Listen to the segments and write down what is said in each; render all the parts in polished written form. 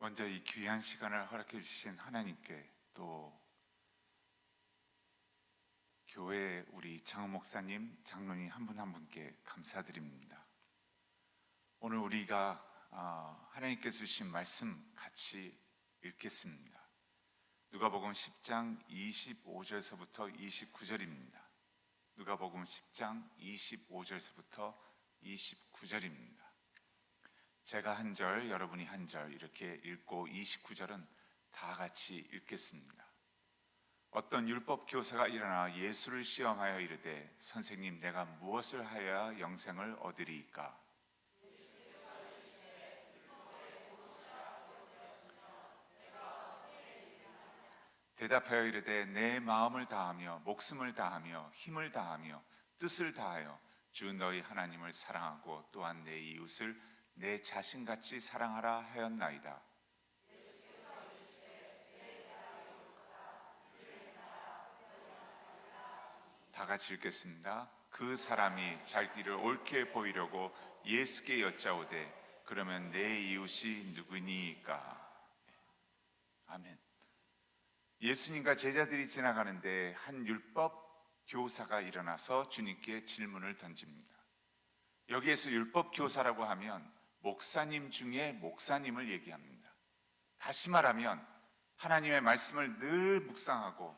먼저 이 귀한 시간을 허락해 주신 하나님께, 또 교회 우리 장우 목사님, 장로님 한 분 한 분께 감사드립니다. 오늘 우리가 하나님께서 주신 말씀 같이 읽겠습니다. 누가복음 10장 25절서부터 29절입니다. 누가복음 10장 25절서부터 29절입니다. 제가 한 절, 여러분이 한 절 이렇게 읽고 29절은 다 같이 읽겠습니다. 어떤 율법 교사가 일어나 예수를 시험하여 이르되, 선생님, 내가 무엇을 하여야 영생을 얻으리이까? 대답하여 이르되, 내 마음을 다하며 목숨을 다하며 힘을 다하며 뜻을 다하여 주 너희 하나님을 사랑하고 또한 내 이웃을 내 자신같이 사랑하라 하였나이다. 다 같이 읽겠습니다. 그 사람이 자기를 옳게 보이려고 예수께 여짜오되, 그러면 내 이웃이 누구니까? 아멘. 예수님과 제자들이 지나가는데 한 율법 교사가 일어나서 주님께 질문을 던집니다. 여기에서 율법 교사라고 하면 목사님 중에 목사님을 얘기합니다. 다시 말하면 하나님의 말씀을 늘 묵상하고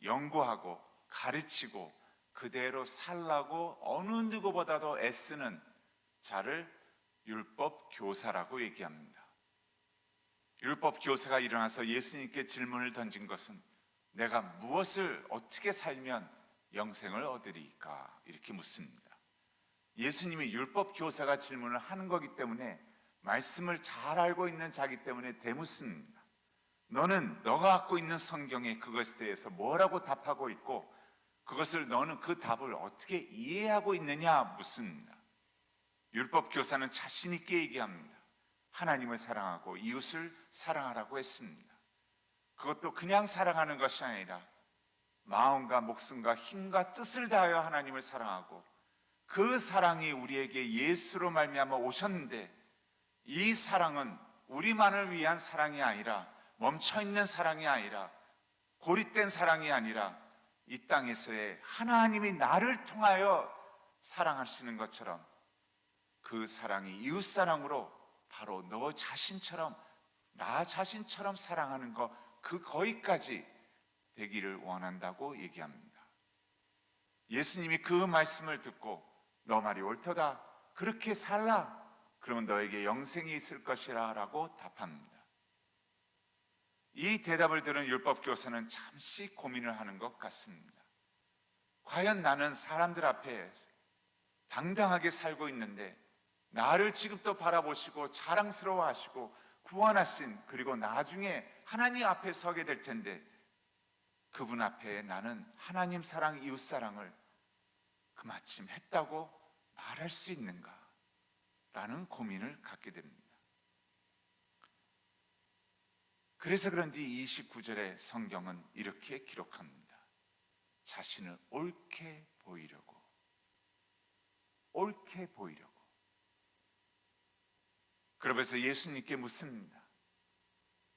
연구하고 가르치고 그대로 살라고 어느 누구보다도 애쓰는 자를 율법 교사라고 얘기합니다. 율법 교사가 일어나서 예수님께 질문을 던진 것은, 내가 무엇을 어떻게 살면 영생을 얻으리까? 이렇게 묻습니다. 예수님이 율법 교사가 질문을 하는 거기 때문에, 말씀을 잘 알고 있는 자기 때문에 되묻습니다. 너는 너가 갖고 있는 성경에 그것에 대해서 뭐라고 답하고 있고, 그것을 너는 그 답을 어떻게 이해하고 있느냐 묻습니다. 율법 교사는 자신 있게 얘기합니다. 하나님을 사랑하고 이웃을 사랑하라고 했습니다. 그것도 그냥 사랑하는 것이 아니라 마음과 목숨과 힘과 뜻을 다하여 하나님을 사랑하고, 그 사랑이 우리에게 예수로 말미암아 오셨는데, 이 사랑은 우리만을 위한 사랑이 아니라, 멈춰있는 사랑이 아니라, 고립된 사랑이 아니라, 이 땅에서의 하나님이 나를 통하여 사랑하시는 것처럼 그 사랑이 이웃사랑으로 바로 너 자신처럼, 나 자신처럼 사랑하는 것, 거기까지 되기를 원한다고 얘기합니다. 예수님이 그 말씀을 듣고, 너 말이 옳도다, 그렇게 살라, 그러면 너에게 영생이 있을 것이라 라고 답합니다. 이 대답을 들은 율법교사는 잠시 고민을 하는 것 같습니다. 과연 나는 사람들 앞에 당당하게 살고 있는데, 나를 지금도 바라보시고 자랑스러워하시고 구원하신, 그리고 나중에 하나님 앞에 서게 될 텐데, 그분 앞에 나는 하나님 사랑, 이웃 사랑을 그마침 했다고 말할 수 있는가? 라는 고민을 갖게 됩니다. 그래서 그런지 29절의 성경은 이렇게 기록합니다. 자신을 옳게 보이려고, 옳게 보이려고. 그러면서 예수님께 묻습니다.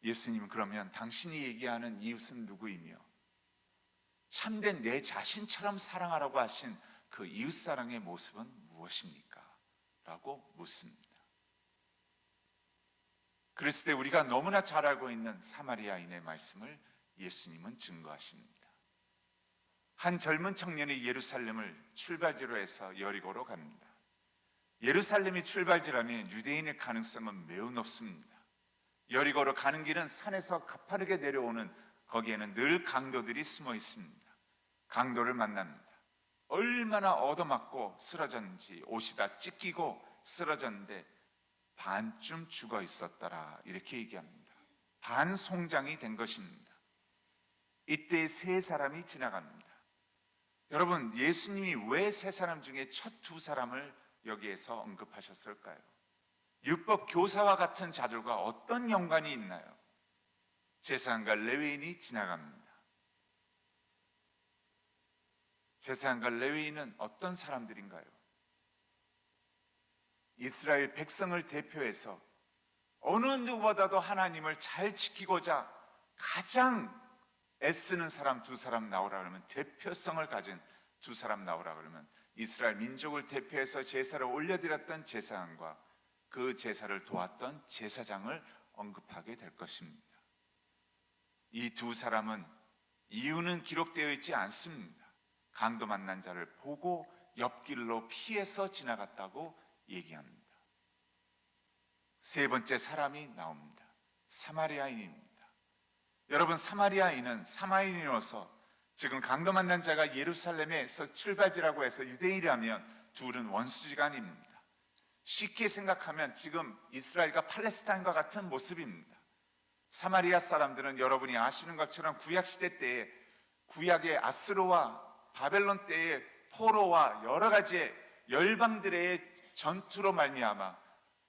예수님, 그러면 당신이 얘기하는 이웃은 누구이며 참된 내 자신처럼 사랑하라고 하신 그 이웃사랑의 모습은 무엇입니까? 라고 묻습니다. 그랬을 때 우리가 너무나 잘 알고 있는 사마리아인의 말씀을 예수님은 증거하십니다. 한 젊은 청년이 예루살렘을 출발지로 해서 여리고로 갑니다. 예루살렘이 출발지라면 유대인의 가능성은 매우 높습니다. 여리고로 가는 길은 산에서 가파르게 내려오는, 거기에는 늘 강도들이 숨어 있습니다. 강도를 만납니다. 얼마나 얻어맞고 쓰러졌는지, 옷이 다 찢기고 쓰러졌는데 반쯤 죽어 있었더라, 이렇게 얘기합니다. 반송장이 된 것입니다. 이때 세 사람이 지나갑니다. 여러분, 예수님이 왜 세 사람 중에 첫 두 사람을 여기에서 언급하셨을까요? 율법 교사와 같은 자들과 어떤 연관이 있나요? 제사장과 레위인이 지나갑니다. 제사장과 레위인은 어떤 사람들인가요? 이스라엘 백성을 대표해서 어느 누구보다도 하나님을 잘 지키고자 가장 애쓰는 사람 두 사람 나오라 그러면, 대표성을 가진 두 사람 나오라 그러면 이스라엘 민족을 대표해서 제사를 올려드렸던 제사장과 그 제사를 도왔던 제사장을 언급하게 될 것입니다. 이 두 사람은 이유는 기록되어 있지 않습니다. 강도 만난 자를 보고 옆길로 피해서 지나갔다고 얘기합니다. 세 번째 사람이 나옵니다. 사마리아인입니다. 여러분, 사마리아인으로서 지금 강도 만난 자가 예루살렘에서 출발지라고 해서 유대인이라면 둘은 원수지간입니다. 쉽게 생각하면 지금 이스라엘과 팔레스타인과 같은 모습입니다. 사마리아 사람들은 여러분이 아시는 것처럼 구약시대 때에 구약의 아스로와 바벨론 때의 포로와 여러 가지의 열방들의 전투로 말미암아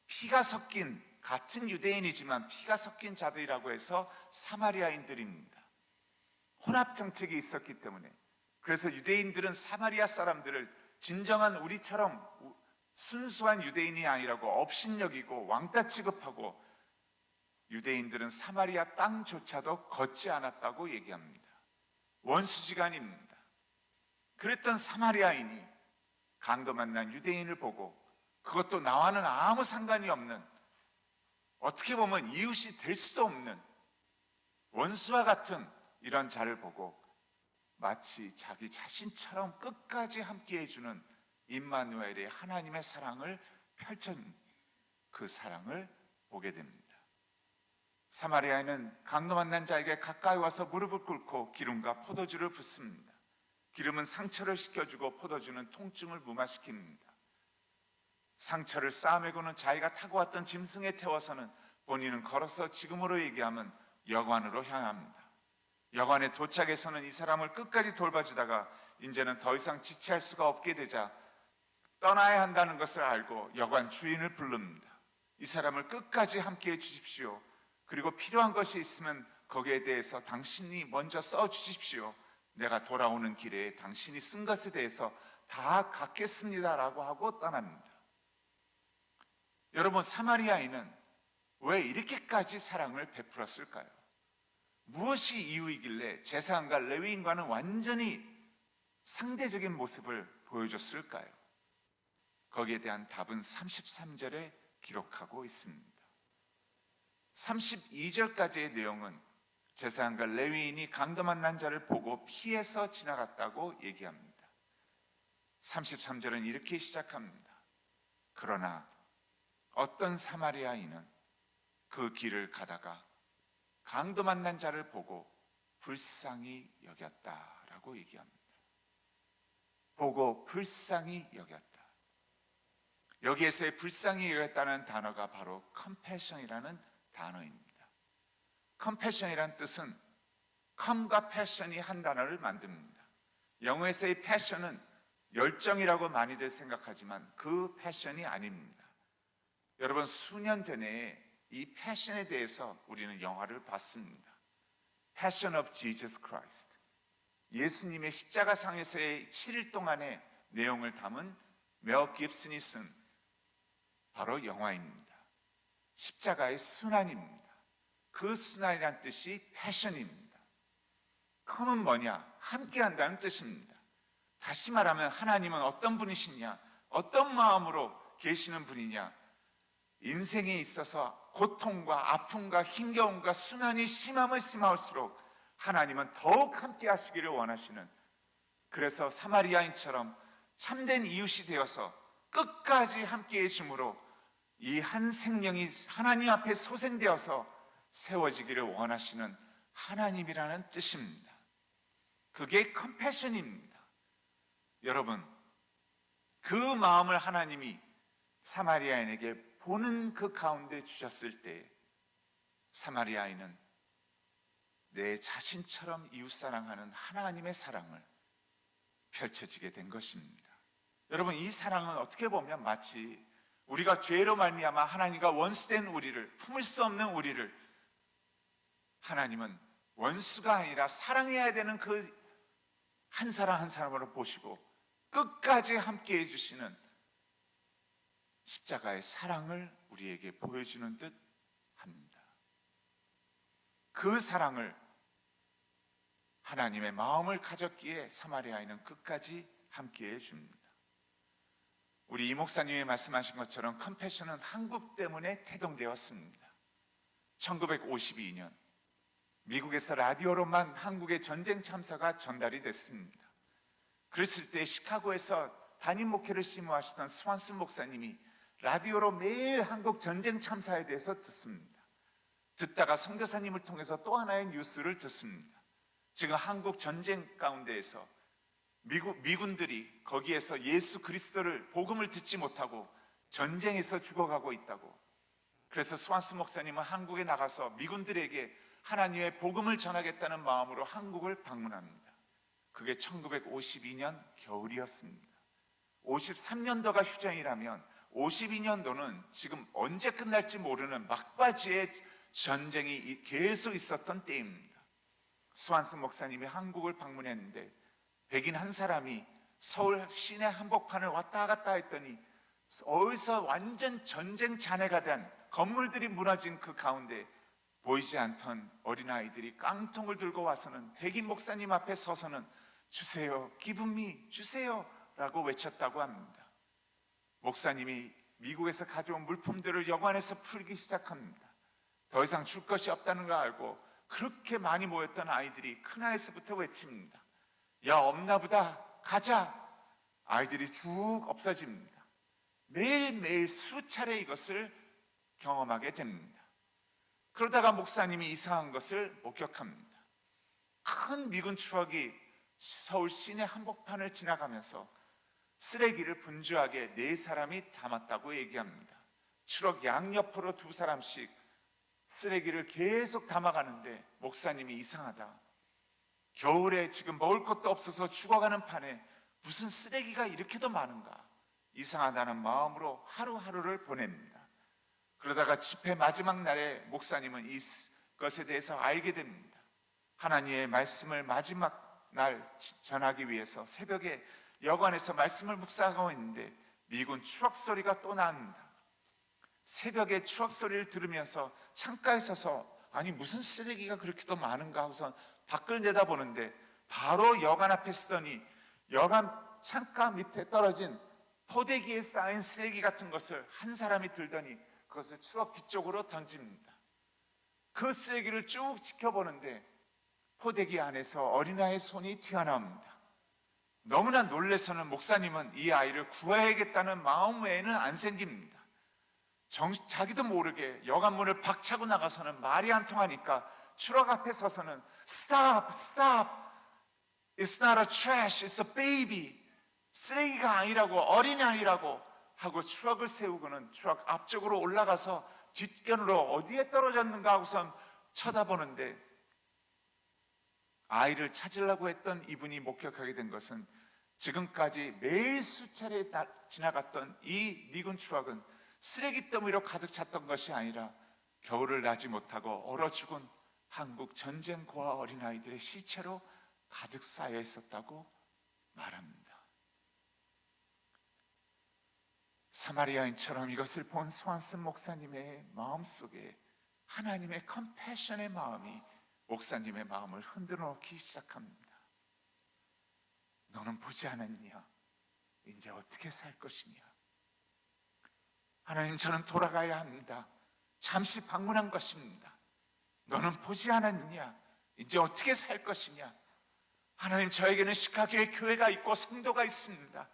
피가 섞인, 같은 유대인이지만 피가 섞인 자들이라고 해서 사마리아인들입니다. 혼합 정책이 있었기 때문에, 그래서 유대인들은 사마리아 사람들을 진정한 우리처럼 순수한 유대인이 아니라고 업신여기고 왕따 취급하고, 유대인들은 사마리아 땅조차도 걷지 않았다고 얘기합니다. 원수지간입니다. 그랬던 사마리아인이 강도 만난 유대인을 보고, 그것도 나와는 아무 상관이 없는, 어떻게 보면 이웃이 될 수도 없는 원수와 같은 이런 자를 보고 마치 자기 자신처럼 끝까지 함께 해주는 임마누엘의 하나님의 사랑을 펼친 그 사랑을 보게 됩니다. 사마리아인은 강도 만난 자에게 가까이 와서 무릎을 꿇고 기름과 포도주를 붓습니다. 기름은 상처를 식혀주고 포도주는 통증을 무마시킵니다. 상처를 싸매고는 자기가 타고 왔던 짐승에 태워서는 본인은 걸어서 지금으로 얘기하면 여관으로 향합니다. 여관에 도착해서는 이 사람을 끝까지 돌봐주다가 이제는 더 이상 지체할 수가 없게 되자 떠나야 한다는 것을 알고 여관 주인을 부릅니다. 이 사람을 끝까지 함께해 주십시오. 그리고 필요한 것이 있으면 거기에 대해서 당신이 먼저 써주십시오. 내가 돌아오는 길에 당신이 쓴 것에 대해서 다 갚겠습니다라고 하고 떠납니다. 여러분, 사마리아인은 왜 이렇게까지 사랑을 베풀었을까요? 무엇이 이유이길래 제사장과 레위인과는 완전히 상대적인 모습을 보여줬을까요? 거기에 대한 답은 33절에 기록하고 있습니다. 32절까지의 내용은 제사장과 레위인이 강도 만난 자를 보고 피해서 지나갔다고 얘기합니다. 33절은 이렇게 시작합니다. 그러나 어떤 사마리아인은 그 길을 가다가 강도 만난 자를 보고 불쌍히 여겼다라고 얘기합니다. 보고 불쌍히 여겼다. 여기에서의 불쌍히 여겼다는 단어가 바로 compassion이라는 단어입니다. compassion이라는 뜻은 come과 passion이 한 단어를 만듭니다. 영어에서의 passion은 열정이라고 많이들 생각하지만 그 passion이 아닙니다. 여러분, 수년 전에 이 패션에 대해서 우리는 영화를 봤습니다. Passion of Jesus Christ. 예수님의 십자가상에서의 7일 동안의 내용을 담은 멜 깁슨이 쓴 바로 영화입니다. 십자가의 순환입니다. 그 순환이란 뜻이 패션입니다. come은 뭐냐? 함께 한다는 뜻입니다. 다시 말하면 하나님은 어떤 분이시냐? 어떤 마음으로 계시는 분이냐? 인생에 있어서 고통과 아픔과 힘겨움과 순환이 심하면 심할수록 하나님은 더욱 함께 하시기를 원하시는, 그래서 사마리아인처럼 참된 이웃이 되어서 끝까지 함께 해줌으로 이 한 생명이 하나님 앞에 소생되어서 세워지기를 원하시는 하나님이라는 뜻입니다. 그게 컴패션입니다. 여러분, 그 마음을 하나님이 사마리아인에게 보는 그 가운데 주셨을 때 사마리아인은 내 자신처럼 이웃사랑하는 하나님의 사랑을 펼쳐지게 된 것입니다. 여러분, 이 사랑은 어떻게 보면 마치 우리가 죄로 말미암아 하나님과 원수된 우리를, 품을 수 없는 우리를 하나님은 원수가 아니라 사랑해야 되는 그 한 사람 한 사람으로 보시고 끝까지 함께 해주시는 십자가의 사랑을 우리에게 보여주는 듯 그 사랑을 하나님의 마음을 가졌기에 사마리아인은 끝까지 함께해 줍니다. 우리 이 목사님이 말씀하신 것처럼 컴패션은 한국 때문에 태동되었습니다. 1952년 미국에서 라디오로만 한국의 전쟁 참사가 전달이 됐습니다. 그랬을 때 시카고에서 담임 목회를 심호하시던 스완슨 목사님이 라디오로 매일 한국 전쟁 참사에 대해서 듣습니다. 듣다가 선교사님을 통해서 또 하나의 뉴스를 듣습니다. 지금 한국 전쟁 가운데에서 미군들이 거기에서 예수 그리스도를 복음을 듣지 못하고 전쟁에서 죽어가고 있다고. 그래서 스완슨 목사님은 한국에 나가서 미군들에게 하나님의 복음을 전하겠다는 마음으로 한국을 방문합니다. 그게 1952년 겨울이었습니다. 53년도가 휴전이라면 52년도는 지금 언제 끝날지 모르는 막바지의 전쟁이 계속 있었던 때입니다. 스완슨 목사님이 한국을 방문했는데 백인 한 사람이 서울 시내 한복판을 왔다 갔다 했더니 어디서 완전 전쟁 잔해가 된 건물들이 무너진 그 가운데 보이지 않던 어린아이들이 깡통을 들고 와서는 백인 목사님 앞에 서서는 주세요, give me, 주세요 라고 외쳤다고 합니다. 목사님이 미국에서 가져온 물품들을 여관에서 풀기 시작합니다. 더 이상 줄 것이 없다는 걸 알고 그렇게 많이 모였던 아이들이 큰아이에서부터 외칩니다. 야, 없나 보다, 가자. 아이들이 쭉 없어집니다. 매일매일 수차례 이것을 경험하게 됩니다. 그러다가 목사님이 이상한 것을 목격합니다. 큰 미군 추억이 서울 시내 한복판을 지나가면서 쓰레기를 분주하게 4사람이 담았다고 얘기합니다. 추럭 양옆으로 2사람씩 쓰레기를 계속 담아가는데 목사님이 이상하다. 겨울에 지금 먹을 것도 없어서 죽어가는 판에 무슨 쓰레기가 이렇게도 많은가? 이상하다는 마음으로 하루하루를 보냅니다. 그러다가 집회 마지막 날에 목사님은 이것에 대해서 알게 됩니다. 하나님의 말씀을 마지막 날 전하기 위해서 새벽에 여관에서 말씀을 묵상하고 있는데 미군 추억 소리가 또 납니다. 새벽에 추억 소리를 들으면서 창가에 서서 아니 무슨 쓰레기가 그렇게도 많은가 하고서 밖을 내다보는데 바로 여관 앞에 쓰더니 여관 창가 밑에 떨어진 포대기에 쌓인 쓰레기 같은 것을 한 사람이 들더니 그것을 추억 뒤쪽으로 던집니다. 그 쓰레기를 쭉 지켜보는데 포대기 안에서 어린아이의 손이 튀어나옵니다. 너무나 놀라서는 목사님은 이 아이를 구해야겠다는 마음 외에는 안 생깁니다. 자기도 모르게 여관문을 박차고 나가서는 말이 안 통하니까 추락 앞에 서서는 Stop, stop. It's not a trash, it's a baby. 쓰레기가 아니라고, 어린아이라고 하고 추락을 세우고는 추락 앞쪽으로 올라가서 뒷견으로 어디에 떨어졌는가 하고선 쳐다보는데 아이를 찾으려고 했던 이분이 목격하게 된 것은 지금까지 매일 수차례 지나갔던 이 미군 추락은 쓰레기 더미로 가득 찼던 것이 아니라 겨울을 나지 못하고 얼어 죽은 한국 전쟁 고아 어린아이들의 시체로 가득 쌓여 있었다고 말합니다. 사마리아인처럼 이것을 본 스완슨 목사님의 마음속에 하나님의 컴패션의 마음이 목사님의 마음을 흔들어 놓기 시작합니다. 너는 보지 않았냐? 이제 어떻게 살 것이냐? 하나님, 저는 돌아가야 합니다. 잠시 방문한 것입니다. 너는 보지 않았느냐? 이제 어떻게 살 것이냐? 하나님, 저에게는 시카고에 교회가 있고 성도가 있습니다.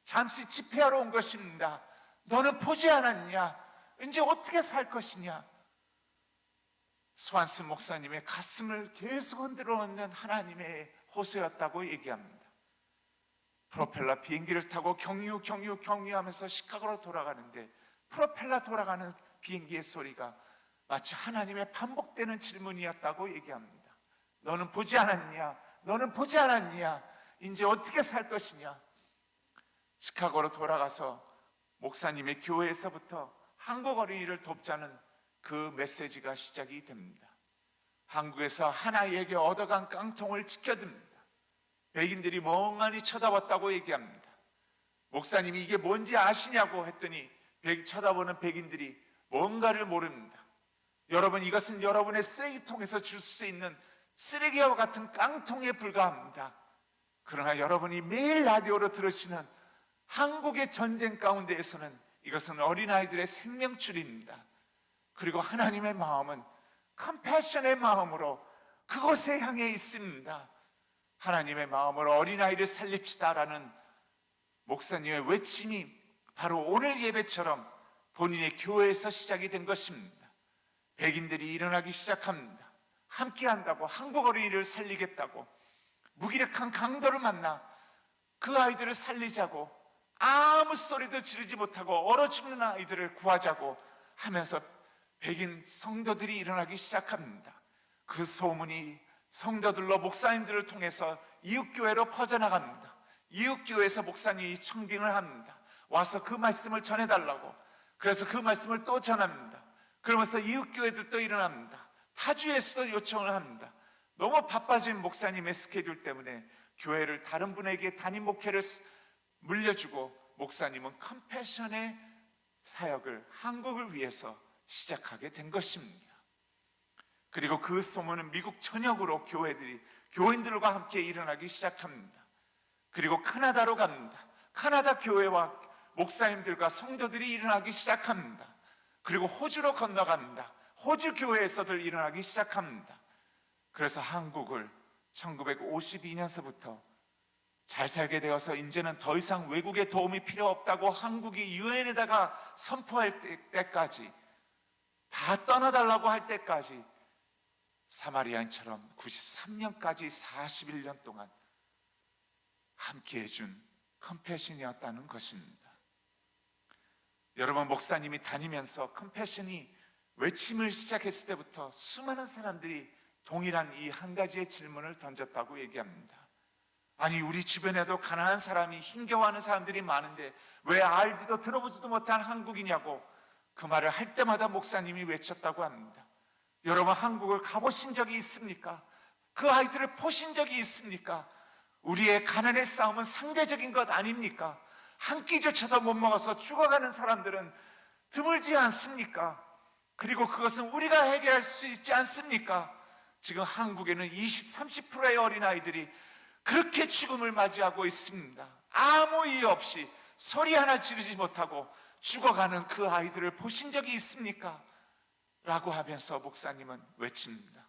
잠시 집회하러 온 것입니다. 너는 보지 않았냐? 이제 어떻게 살 것이냐? 스완슨 목사님의 가슴을 계속 흔들어 놓는 하나님의 호소였다고 얘기합니다. 프로펠러 비행기를 타고 경유하면서 시카고로 돌아가는데 프로펠러 돌아가는 비행기의 소리가 마치 하나님의 반복되는 질문이었다고 얘기합니다. 너는 보지 않았냐? 너는 보지 않았냐? 이제 어떻게 살 것이냐? 시카고로 돌아가서 목사님의 교회에서부터 한국 어린이를 돕자는 그 메시지가 시작이 됩니다. 한국에서 하나에게 얻어간 깡통을 지켜줍니다. 백인들이 멍하니 쳐다봤다고 얘기합니다. 목사님이 이게 뭔지 아시냐고 했더니 쳐다보는 백인들이 뭔가를 모릅니다. 여러분, 이것은 여러분의 쓰레기통에서 줄 수 있는 쓰레기와 같은 깡통에 불과합니다. 그러나 여러분이 매일 라디오로 들으시는 한국의 전쟁 가운데에서는 이것은 어린아이들의 생명줄입니다. 그리고 하나님의 마음은 컴패션의 마음으로 그곳에 향해 있습니다. 하나님의 마음으로 어린아이를 살립시다라는 목사님의 외침이 바로 오늘 예배처럼 본인의 교회에서 시작이 된 것입니다. 백인들이 일어나기 시작합니다. 함께 한다고, 한국 어린이를 살리겠다고 무기력한 강도를 만나 그 아이들을 살리자고, 아무 소리도 지르지 못하고 얼어 죽는 아이들을 구하자고 하면서 백인 성도들이 일어나기 시작합니다. 그 소문이 성도들로 목사님들을 통해서 이웃교회로 퍼져나갑니다. 이웃교회에서 목사님이 청빙을 합니다. 와서 그 말씀을 전해달라고. 그래서 그 말씀을 또 전합니다. 그러면서 이웃교회들도 일어납니다. 타주에서도 요청을 합니다. 너무 바빠진 목사님의 스케줄 때문에 교회를 다른 분에게 담임 목회를 물려주고 목사님은 컴패션의 사역을 한국을 위해서 시작하게 된 것입니다. 그리고 그 소문은 미국 전역으로 교인들과 함께 일어나기 시작합니다. 그리고 카나다로 갑니다. 카나다 교회와 목사님들과 성도들이 일어나기 시작합니다. 그리고 호주로 건너갑니다. 호주 교회에서들 일어나기 시작합니다. 그래서 한국을 1952년서부터 잘 살게 되어서 이제는 더 이상 외국의 도움이 필요 없다고 한국이 유엔에다가 선포할 때까지, 다 떠나달라고 할 때까지 사마리아인처럼 93년까지 41년 동안 함께 해준 컴패션이었다는 것입니다. 여러분, 목사님이 다니면서 컴패션이 외침을 시작했을 때부터 수많은 사람들이 동일한 이 한 가지의 질문을 던졌다고 얘기합니다. 아니, 우리 주변에도 가난한 사람이 힘겨워하는 사람들이 많은데 왜 알지도 들어보지도 못한 한국이냐고 그 말을 할 때마다 목사님이 외쳤다고 합니다. 여러분, 한국을 가보신 적이 있습니까? 그 아이들을 보신 적이 있습니까? 우리의 가난의 싸움은 상대적인 것 아닙니까? 한 끼조차도 못 먹어서 죽어가는 사람들은 드물지 않습니까? 그리고 그것은 우리가 해결할 수 있지 않습니까? 지금 한국에는 20, 30%의 어린아이들이 그렇게 죽음을 맞이하고 있습니다. 아무 이유 없이 소리 하나 지르지 못하고 죽어가는 그 아이들을 보신 적이 있습니까? 라고 하면서 목사님은 외칩니다.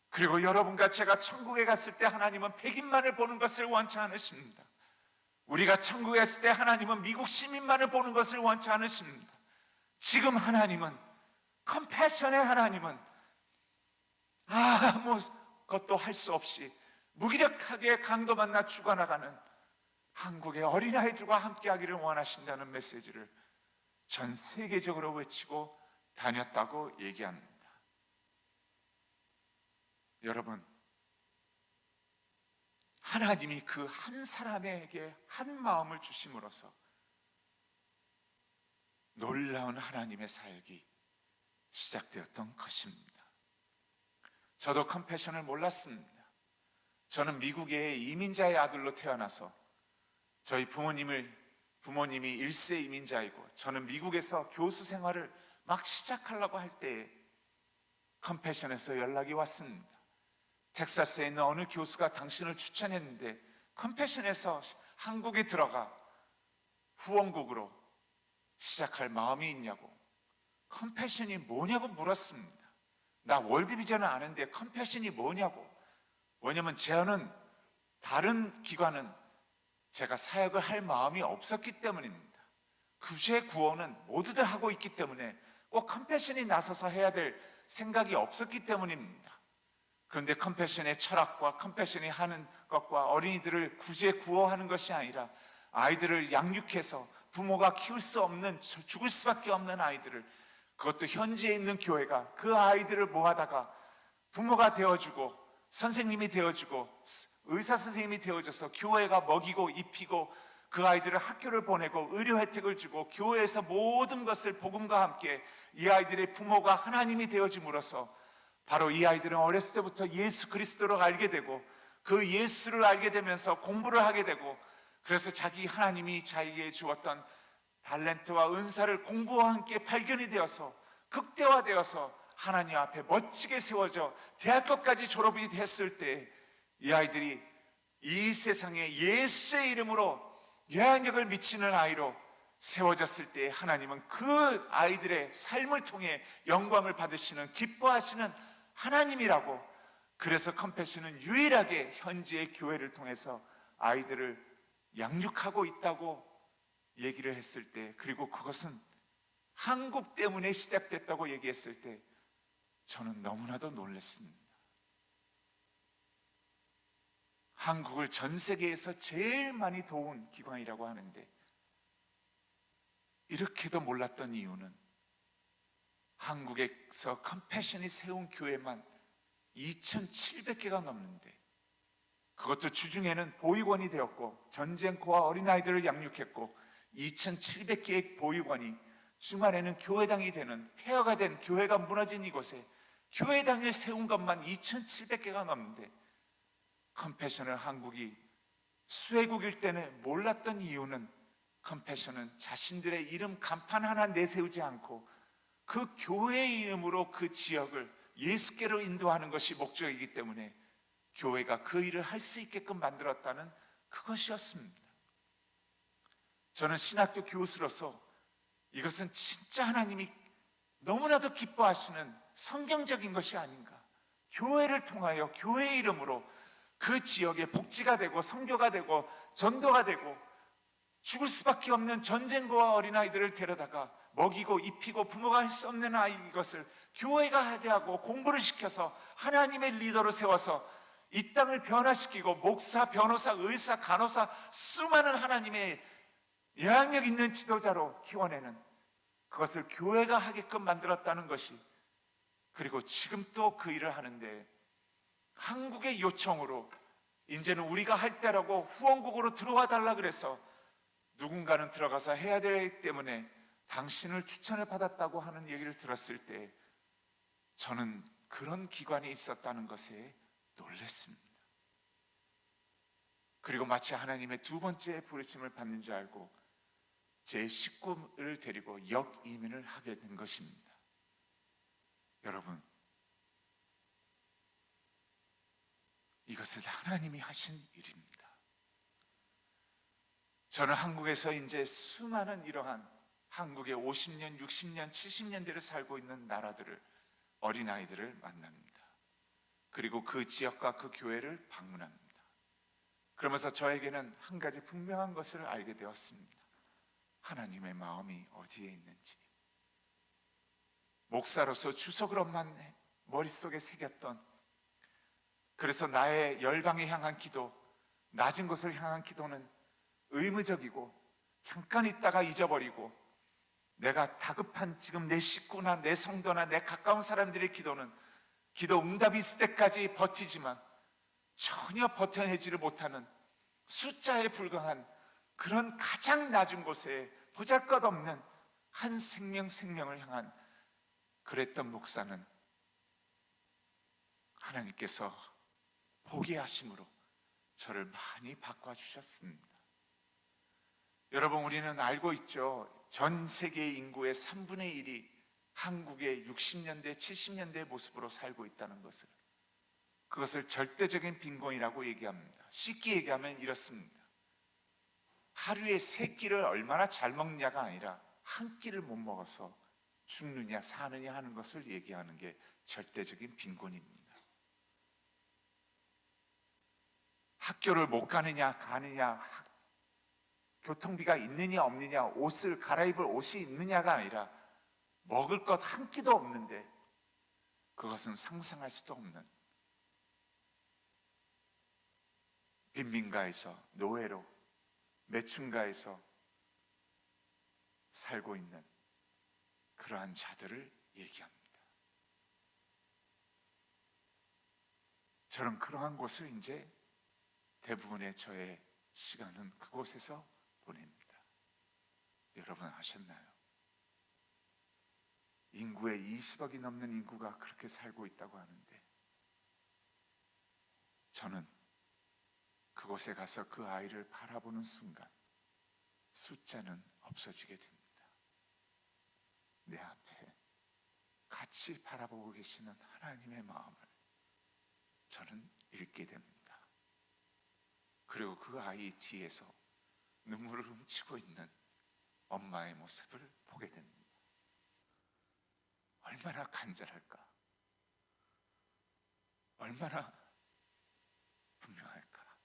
그리고 여러분과 제가 천국에 갔을 때 하나님은 백인만을 보는 것을 원치 않으십니다. 우리가 천국에 갔을 때 하나님은 미국 시민만을 보는 것을 원치 않으십니다. 지금 하나님은, 컴패션의 하나님은 아무것도 할 수 없이 무기력하게 강도 만나 죽어나가는 한국의 어린아이들과 함께하기를 원하신다는 메시지를 전 세계적으로 외치고 다녔다고 얘기합니다. 여러분, 하나님이 그 한 사람에게 한 마음을 주심으로써 놀라운 하나님의 사역이 시작되었던 것입니다. 저도 컴패션을 몰랐습니다. 저는 미국의 이민자의 아들로 태어나서 저희 부모님이 1세 이민자이고 저는 미국에서 교수 생활을 막 시작하려고 할 때에 컴패션에서 연락이 왔습니다. 텍사스에 있는 어느 교수가 당신을 추천했는데 컴패션에서 한국에 들어가 후원국으로 시작할 마음이 있냐고. 컴패션이 뭐냐고 물었습니다. 나 월드비전은 아는데 컴패션이 뭐냐고. 왜냐면 저는 다른 기관은 제가 사역을 할 마음이 없었기 때문입니다. 구제 구원은 모두들 하고 있기 때문에 꼭 컴패션이 나서서 해야 될 생각이 없었기 때문입니다. 그런데 컴패션의 철학과 컴패션이 하는 것과 어린이들을 구제 구호하는 것이 아니라 아이들을 양육해서 부모가 키울 수 없는, 죽을 수밖에 없는 아이들을, 그것도 현지에 있는 교회가 그 아이들을 모아다가 부모가 되어주고 선생님이 되어주고 의사 선생님이 되어줘서 교회가 먹이고 입히고 그 아이들을 학교를 보내고 의료 혜택을 주고 교회에서 모든 것을 복음과 함께 이 아이들의 부모가 하나님이 되어줌으로써 바로 이 아이들은 어렸을 때부터 예수 그리스도를 알게 되고 그 예수를 알게 되면서 공부를 하게 되고 그래서 자기 하나님이 자기에게 주었던 달란트와 은사를 공부와 함께 발견이 되어서 극대화되어서 하나님 앞에 멋지게 세워져 대학교까지 졸업이 됐을 때 이 아이들이 이 세상에 예수의 이름으로 영향력을 미치는 아이로 세워졌을 때 하나님은 그 아이들의 삶을 통해 영광을 받으시는, 기뻐하시는 하나님이라고. 그래서 컴패션은 유일하게 현지의 교회를 통해서 아이들을 양육하고 있다고 얘기를 했을 때, 그리고 그것은 한국 때문에 시작됐다고 얘기했을 때 저는 너무나도 놀랐습니다. 한국을 전 세계에서 제일 많이 도운 기관이라고 하는데 이렇게도 몰랐던 이유는 한국에서 컴패션이 세운 교회만 2,700개가 넘는데, 그것도 주중에는 보육원이 되었고 전쟁코와 어린아이들을 양육했고 2,700개의 보육원이 주말에는 교회당이 되는, 폐허가 된 교회가 무너진 이곳에 교회당을 세운 것만 2,700개가 넘는데, 컴패션을 한국이 수혜국일 때는 몰랐던 이유는 컴패션은 자신들의 이름 간판 하나 내세우지 않고 그 교회의 이름으로 그 지역을 예수께로 인도하는 것이 목적이기 때문에 교회가 그 일을 할 수 있게끔 만들었다는 그것이었습니다. 저는 신학교 교수로서 이것은 진짜 하나님이 너무나도 기뻐하시는 성경적인 것이 아닌가. 교회를 통하여 교회의 이름으로 그 지역에 복지가 되고 선교가 되고 전도가 되고, 죽을 수밖에 없는 전쟁고와 어린아이들을 데려다가 먹이고 입히고 부모가 할 수 없는 아이, 이것을 교회가 하게 하고 공부를 시켜서 하나님의 리더로 세워서 이 땅을 변화시키고 목사, 변호사, 의사, 간호사, 수많은 하나님의 영향력 있는 지도자로 키워내는, 그것을 교회가 하게끔 만들었다는 것이, 그리고 지금 또 그 일을 하는데 한국의 요청으로 이제는 우리가 할 때라고 후원국으로 들어와 달라 그래서 누군가는 들어가서 해야 되기 때문에 당신을 추천을 받았다고 하는 얘기를 들었을 때 저는 그런 기관이 있었다는 것에 놀랐습니다. 그리고 마치 하나님의 두 번째 부르심을 받는 줄 알고 제 식구를 데리고 역이민을 하게 된 것입니다. 여러분, 이것은 하나님이 하신 일입니다. 저는 한국에서 이제 수많은 이러한 한국의 50년, 60년, 70년대를 살고 있는 나라들을, 어린아이들을 만납니다. 그리고 그 지역과 그 교회를 방문합니다. 그러면서 저에게는 한 가지 분명한 것을 알게 되었습니다. 하나님의 마음이 어디에 있는지. 목사로서 주석으로만 머릿속에 새겼던, 그래서 나의 열방에 향한 기도, 낮은 곳을 향한 기도는 의무적이고 잠깐 있다가 잊어버리고, 내가 다급한 지금 내 식구나 내 성도나 내 가까운 사람들의 기도는 기도 응답이 있을 때까지 버티지만 전혀 버텨내지를 못하는 숫자에 불과한 그런 가장 낮은 곳에 보잘것없는 한 생명을 향한 그랬던 목사는 하나님께서 포기하심으로 저를 많이 바꿔주셨습니다. 여러분, 우리는 알고 있죠. 전 세계 인구의 3분의 1이 한국의 60년대, 70년대의 모습으로 살고 있다는 것을. 그것을 절대적인 빈곤이라고 얘기합니다. 쉽게 얘기하면 이렇습니다. 하루에 3끼를 얼마나 잘 먹냐가 아니라 한 끼를 못 먹어서 죽느냐 사느냐 하는 것을 얘기하는 게 절대적인 빈곤입니다. 학교를 못 가느냐 가느냐, 교통비가 있느냐 없느냐, 옷을 갈아입을 옷이 있느냐가 아니라 먹을 것 한 끼도 없는데, 그것은 상상할 수도 없는 빈민가에서, 노예로, 매춘가에서 살고 있는 그러한 자들을 얘기합니다. 저는 그러한 곳을 이제 대부분의 저의 시간은 그곳에서 보냅니다. 여러분 아셨나요? 인구의 20억이 넘는 인구가 그렇게 살고 있다고 하는데, 저는 그곳에 가서 그 아이를 바라보는 순간 숫자는 없어지게 됩니다. 내 앞에 같이 바라보고 계시는 하나님의 마음을 저는 읽게 됩니다. 그리고 그 아이 뒤에서 눈물을 훔치고 있는 엄마의 모습을 보게 됩니다. 얼마나 간절할까? 얼마나 분명할까?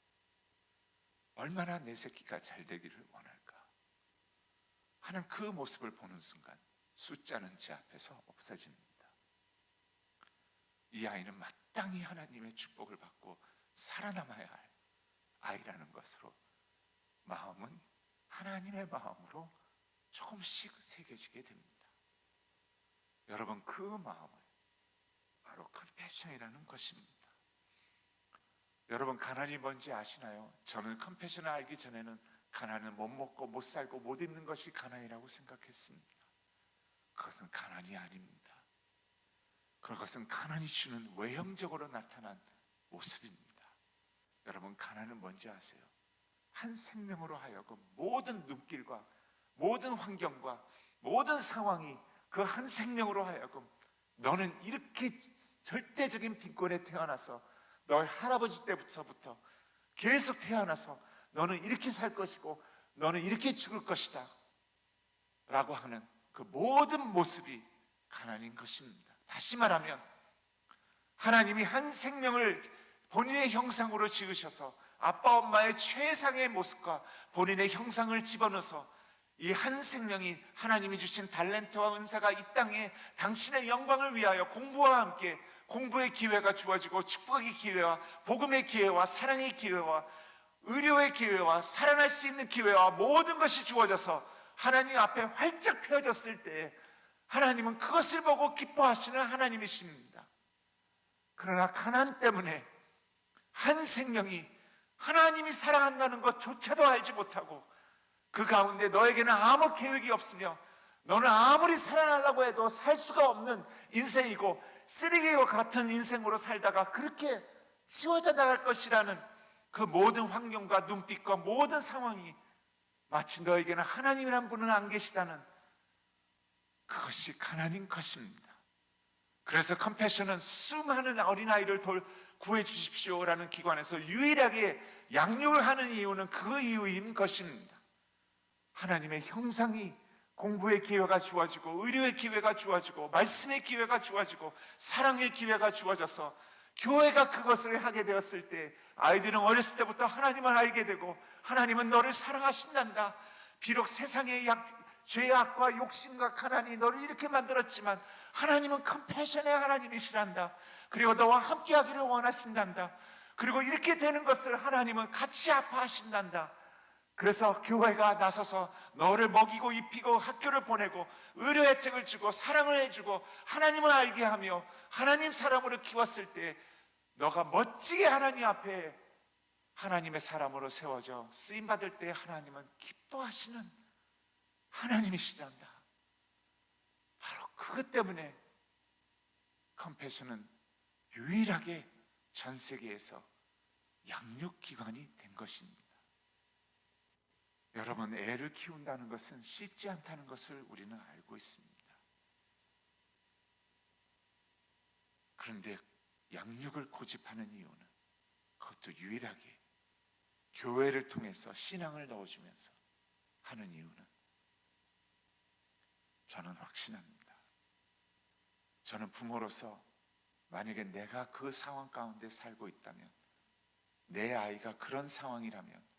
얼마나 내 새끼가 잘 되기를 원할까? 하는 그 모습을 보는 순간 숫자는 제 앞에서 없어집니다. 이 아이는 마땅히 하나님의 축복을 받고 살아남아야 할 아이라는 것으로 마음은 하나님의 마음으로 조금씩 새겨지게 됩니다. 여러분, 그 마음을 바로 컴패션이라는 것입니다. 여러분, 가난이 뭔지 아시나요? 저는 컴패션을 알기 전에는 가난은 못 먹고 못 살고 못 입는 것이 가난이라고 생각했습니다. 그것은 가난이 아닙니다. 그것은 가난이 주는 외형적으로 나타난 모습입니다. 여러분, 가난은 뭔지 아세요? 한 생명으로 하여금 모든 눈길과 모든 환경과 모든 상황이 그 한 생명으로 하여금 너는 이렇게 절대적인 빈곤에 태어나서 너의 할아버지 때부터 계속 태어나서 너는 이렇게 살 것이고 너는 이렇게 죽을 것이다 라고 하는 그 모든 모습이 가난인 것입니다. 다시 말하면 하나님이 한 생명을 본인의 형상으로 지으셔서 아빠 엄마의 최상의 모습과 본인의 형상을 집어넣어서 이 한 생명이 하나님이 주신 달란트와 은사가 이 땅에 당신의 영광을 위하여 공부와 함께 공부의 기회가 주어지고 축복의 기회와 복음의 기회와 사랑의 기회와 의료의 기회와 살아날 수 있는 기회와 모든 것이 주어져서 하나님 앞에 활짝 펴졌을 때 하나님은 그것을 보고 기뻐하시는 하나님이십니다. 그러나 가난 때문에 한 생명이 하나님이 사랑한다는 것조차도 알지 못하고 그 가운데 너에게는 아무 계획이 없으며 너는 아무리 살아나려고 해도 살 수가 없는 인생이고 쓰레기와 같은 인생으로 살다가 그렇게 치워져 나갈 것이라는 그 모든 환경과 눈빛과 모든 상황이 마치 너에게는 하나님이란 분은 안 계시다는 그것이 가난인 것입니다. 그래서 컴패션은 수많은 어린아이를 구해 주십시오라는 기관에서 유일하게 양육을 하는 이유는 그 이유인 것입니다. 하나님의 형상이 공부의 기회가 주어지고 의료의 기회가 주어지고 말씀의 기회가 주어지고 사랑의 기회가 주어져서 교회가 그것을 하게 되었을 때 아이들은 어렸을 때부터 하나님을 알게 되고 하나님은 너를 사랑하신단다. 비록 세상의 죄악과 욕심과 가난이 너를 이렇게 만들었지만 하나님은 컴패션의 하나님이시란다. 그리고 너와 함께하기를 원하신단다. 그리고 이렇게 되는 것을 하나님은 같이 아파하신단다. 그래서 교회가 나서서 너를 먹이고 입히고 학교를 보내고 의료 혜택을 주고 사랑을 해주고 하나님을 알게 하며 하나님 사람으로 키웠을 때 너가 멋지게 하나님 앞에 하나님의 사람으로 세워져 쓰임받을 때 하나님은 기뻐하시는 하나님이시란다. 바로 그것 때문에 컴패션은 유일하게 전 세계에서 양육기관이 된 것입니다. 여러분, 애를 키운다는 것은 쉽지 않다는 것을 우리는 알고 있습니다. 그런데 양육을 고집하는 이유는 그것도 유일하게 교회를 통해서 신앙을 넣어주면서 하는 이유는 저는 확신합니다. 저는 부모로서 만약에 내가 그 상황 가운데 살고 있다면 내 아이가 그런 상황이라면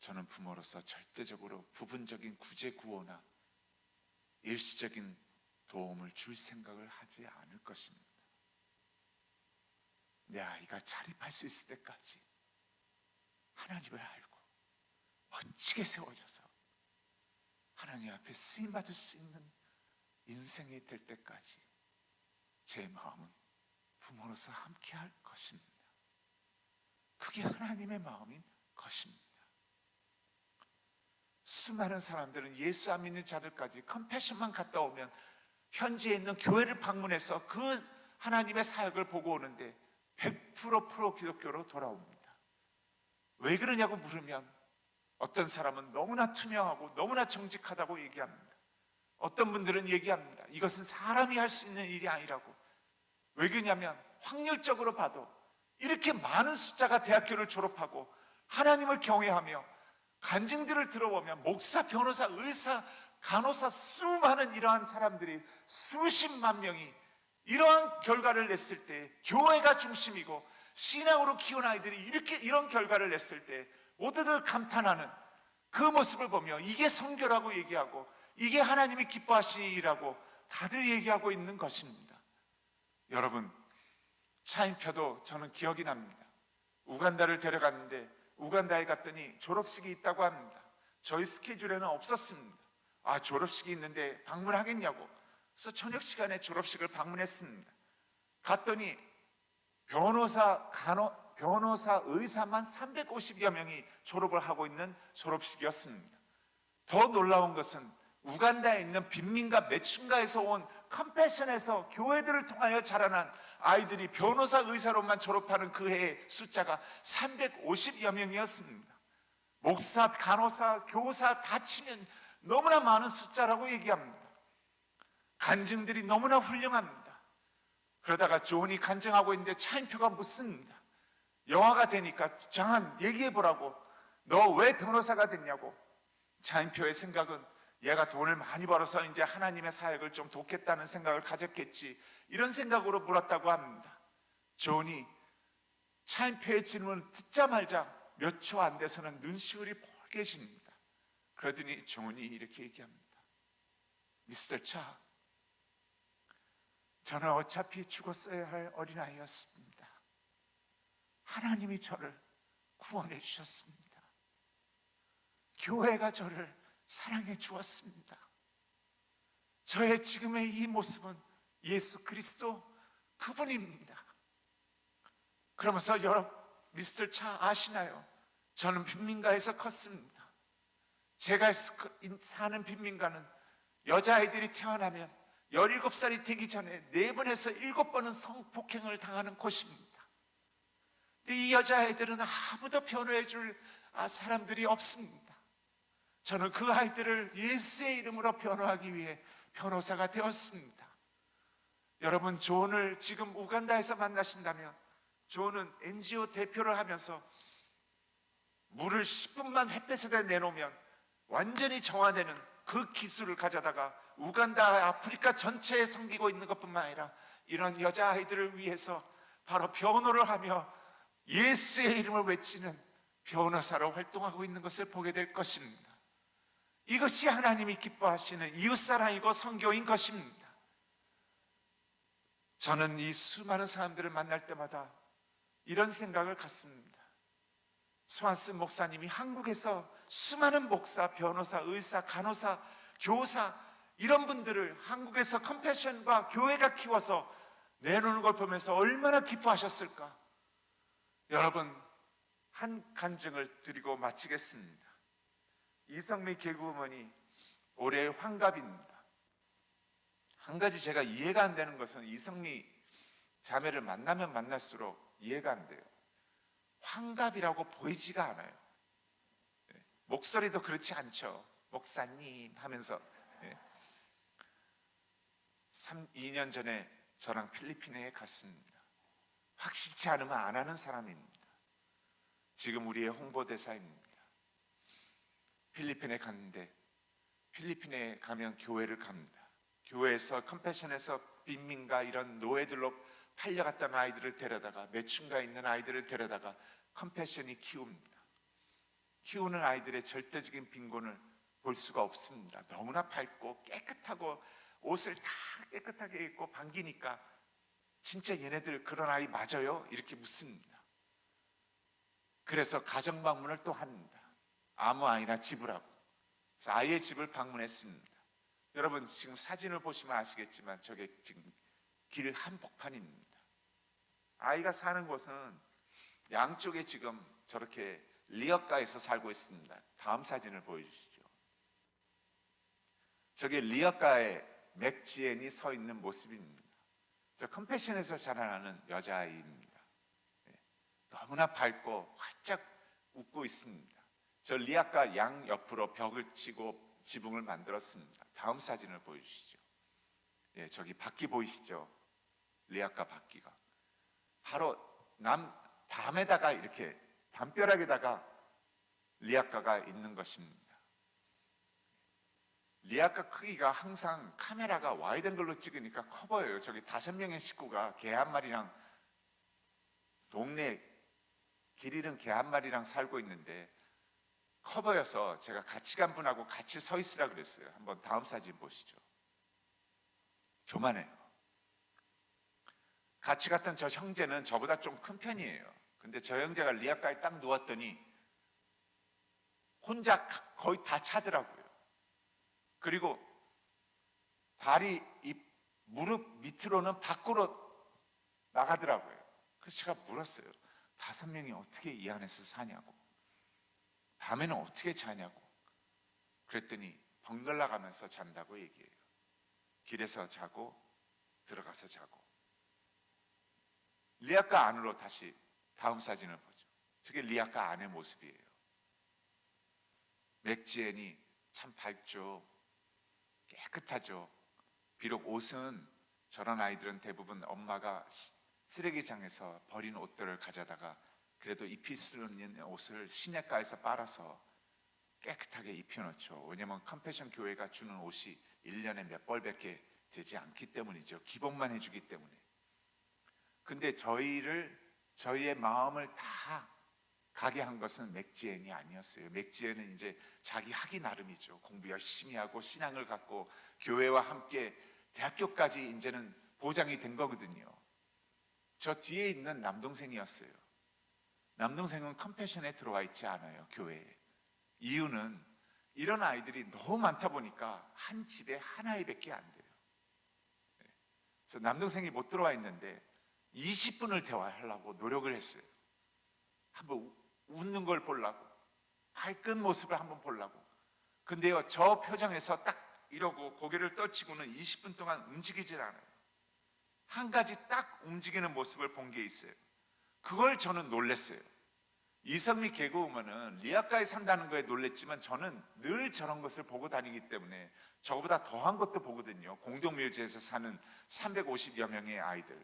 저는 부모로서 절대적으로 부분적인 구제 구호나 일시적인 도움을 줄 생각을 하지 않을 것입니다. 내 아이가 자립할 수 있을 때까지 하나님을 알고 멋지게 세워져서 하나님 앞에 쓰임받을 수 있는 인생이 될 때까지 제 마음은 부모로서 함께 할 것입니다. 그게 하나님의 마음인 것입니다. 수많은 사람들은 예수 안 믿는 자들까지 컴패션만 갔다 오면 현지에 있는 교회를 방문해서 그 하나님의 사역을 보고 오는데 100% 프로 기독교로 돌아옵니다. 왜 그러냐고 물으면 어떤 사람은 너무나 투명하고 너무나 정직하다고 얘기합니다. 어떤 분들은 얘기합니다. 이것은 사람이 할 수 있는 일이 아니라고. 왜 그러냐면 확률적으로 봐도 이렇게 많은 숫자가 대학교를 졸업하고 하나님을 경외하며 간증들을 들어보면 목사, 변호사, 의사, 간호사 수많은 이러한 사람들이 수십만 명이 이러한 결과를 냈을 때, 교회가 중심이고 신앙으로 키운 아이들이 이런 결과를 냈을 때 모두들 감탄하는 그 모습을 보며 이게 선교라고 얘기하고 이게 하나님이 기뻐하시라고 다들 얘기하고 있는 것입니다. 여러분, 차인표도 저는 기억이 납니다. 우간다를 데려갔는데 우간다에 갔더니 졸업식이 있다고 합니다. 저희 스케줄에는 없었습니다. 졸업식이 있는데 방문하겠냐고. 그래서 저녁 시간에 졸업식을 방문했습니다. 갔더니 변호사, 의사만 350여 명이 졸업을 하고 있는 졸업식이었습니다. 더 놀라운 것은 우간다에 있는 빈민가 매춘가에서 온 컴패션에서 교회들을 통하여 자라난 아이들이 변호사, 의사로만 졸업하는 그 해의 숫자가 350여 명이었습니다. 목사, 간호사, 교사 다 치면 너무나 많은 숫자라고 얘기합니다. 간증들이 너무나 훌륭합니다. 그러다가 존이 간증하고 있는데 차인표가 묻습니다. 영화가 되니까 장한 얘기해보라고. 너 왜 변호사가 됐냐고. 차인표의 생각은 얘가 돈을 많이 벌어서 이제 하나님의 사역을 좀 돕겠다는 생각을 가졌겠지, 이런 생각으로 물었다고 합니다. 존이 차인표의 질문을 듣자마자 몇 초 안 돼서는 눈시울이 뻘개집니다. 그러더니 존이 이렇게 얘기합니다. 미스터 차, 저는 어차피 죽었어야 할 어린아이였습니다. 하나님이 저를 구원해 주셨습니다. 교회가 저를 사랑해 주었습니다. 저의 지금의 이 모습은 예수 그리스도 그분입니다. 그러면서 여러분, 미스터 차 아시나요? 저는 빈민가에서 컸습니다. 제가 사는 빈민가는 여자아이들이 태어나면 17살이 되기 전에 4번에서 7번은 성폭행을 당하는 곳입니다. 근데 이 여자아이들은 아무도 변호해 줄 사람들이 없습니다. 저는 그 아이들을 예수의 이름으로 변호하기 위해 변호사가 되었습니다. 여러분, 존을 지금 우간다에서 만나신다면 존은 NGO 대표를 하면서 물을 10분만 햇볕에 내놓으면 완전히 정화되는 그 기술을 가져다가 우간다, 아프리카 전체에 섬기고 있는 것뿐만 아니라 이런 여자아이들을 위해서 바로 변호를 하며 예수의 이름을 외치는 변호사로 활동하고 있는 것을 보게 될 것입니다. 이것이 하나님이 기뻐하시는 이웃사랑이고 선교인 것입니다. 저는 이 수많은 사람들을 만날 때마다 이런 생각을 갖습니다. 스완스 목사님이 한국에서 수많은 목사, 변호사, 의사, 간호사, 교사 이런 분들을 한국에서 컴패션과 교회가 키워서 내놓는 걸 보면서 얼마나 기뻐하셨을까. 여러분, 한 간증을 드리고 마치겠습니다. 이성미 개그우먼이 올해 환갑입니다. 한 가지 제가 이해가 안 되는 것은 이성미 자매를 만나면 만날수록 이해가 안 돼요. 환갑이라고 보이지가 않아요. 목소리도 그렇지 않죠. 목사님 하면서. 2년 전에 저랑 필리핀에 갔습니다. 확실치 않으면 안 하는 사람입니다. 지금 우리의 홍보대사입니다. 필리핀에 갔는데 필리핀에 가면 교회를 갑니다. 교회에서 컴패션에서 빈민가 이런 노예들로 팔려갔던 아이들을 데려다가 매춘가에 있는 아이들을 데려다가 컴패션이 키웁니다. 키우는 아이들의 절대적인 빈곤을 볼 수가 없습니다. 너무나 밝고 깨끗하고 옷을 다 깨끗하게 입고 반기니까 진짜 얘네들 그런 아이 맞아요? 이렇게 묻습니다. 그래서 가정 방문을 또 합니다. 아무 아이나 집으라고. 그래서 아이의 집을 방문했습니다. 여러분, 지금 사진을 보시면 아시겠지만 저게 지금 길 한복판입니다. 아이가 사는 곳은 양쪽에 지금 저렇게 리어가에서 살고 있습니다. 다음 사진을 보여주시죠. 저게 리어가에 맥지엔이 서 있는 모습입니다. 저 컴패션에서 자라나는 여자아이입니다. 너무나 밝고 활짝 웃고 있습니다. 저 리아가 양 옆으로 벽을 치고 지붕을 만들었습니다. 다음 사진을 보여주시죠. 예, 저기 바퀴 보이시죠? 리아카 바퀴가 바로 담에다가 이렇게 담벼락에다가 리아카가 있는 것입니다. 리아카 크기가 항상 카메라가 와이드 앵글로 찍으니까 커 보여요. 저기 5명의 식구가 개 한 마리랑 동네 길 잃은 개 한 마리랑 살고 있는데 커 보여서 제가 같이 간 분하고 같이 서 있으라 그랬어요. 한번 다음 사진 보시죠. 조만해요. 같이 갔던 저 형제는 저보다 좀 큰 편이에요. 근데 저 형제가 리아카에 딱 누웠더니 혼자 거의 다 차더라고요. 그리고 발이 이 무릎 밑으로는 밖으로 나가더라고요. 그래서 제가 물었어요. 5명이 어떻게 이 안에서 사냐고, 밤에는 어떻게 자냐고. 그랬더니 번갈아 가면서 잔다고 얘기해요. 길에서 자고 들어가서 자고. 리아카 안으로 다시 다음 사진을 보죠. 저게 리아카 안의 모습이에요. 맥지엔이 참 밝죠. 깨끗하죠. 비록 옷은, 저런 아이들은 대부분 엄마가 쓰레기장에서 버린 옷들을 가져다가 그래도 입히 쓰는 옷을 시내가에서 빨아서 깨끗하게 입혀놓죠. 왜냐하면 컴패션 교회가 주는 옷이 1년에 몇 벌밖에 되지 않기 때문이죠. 기본만 해주기 때문에. 근데 저희의 마음을 다 가게 한 것은 맥지엔이 아니었어요. 맥지엔은 이제 자기 하기 나름이죠. 공부 열심히 하고 신앙을 갖고 교회와 함께 대학교까지 이제는 보장이 된 거거든요. 저 뒤에 있는 남동생이었어요. 남동생은 컴패션에 들어와 있지 않아요, 교회에. 이유는 이런 아이들이 너무 많다 보니까 한 집에 한 아이밖에 안 돼요. 그래서 남동생이 못 들어와 있는데 20분을 대화하려고 노력을 했어요. 한번 웃는 걸 보려고, 밝은 모습을 한번 보려고. 근데요, 저 표정에서 딱 이러고 고개를 떨치고는 20분 동안 움직이질 않아요. 한 가지 딱 움직이는 모습을 본 게 있어요. 그걸 저는 놀랐어요. 이성미 개그우먼은 리아카에 산다는 거에 놀랬지만 저는 늘 저런 것을 보고 다니기 때문에 저거보다 더한 것도 보거든요. 공동묘지에서 사는 350여 명의 아이들,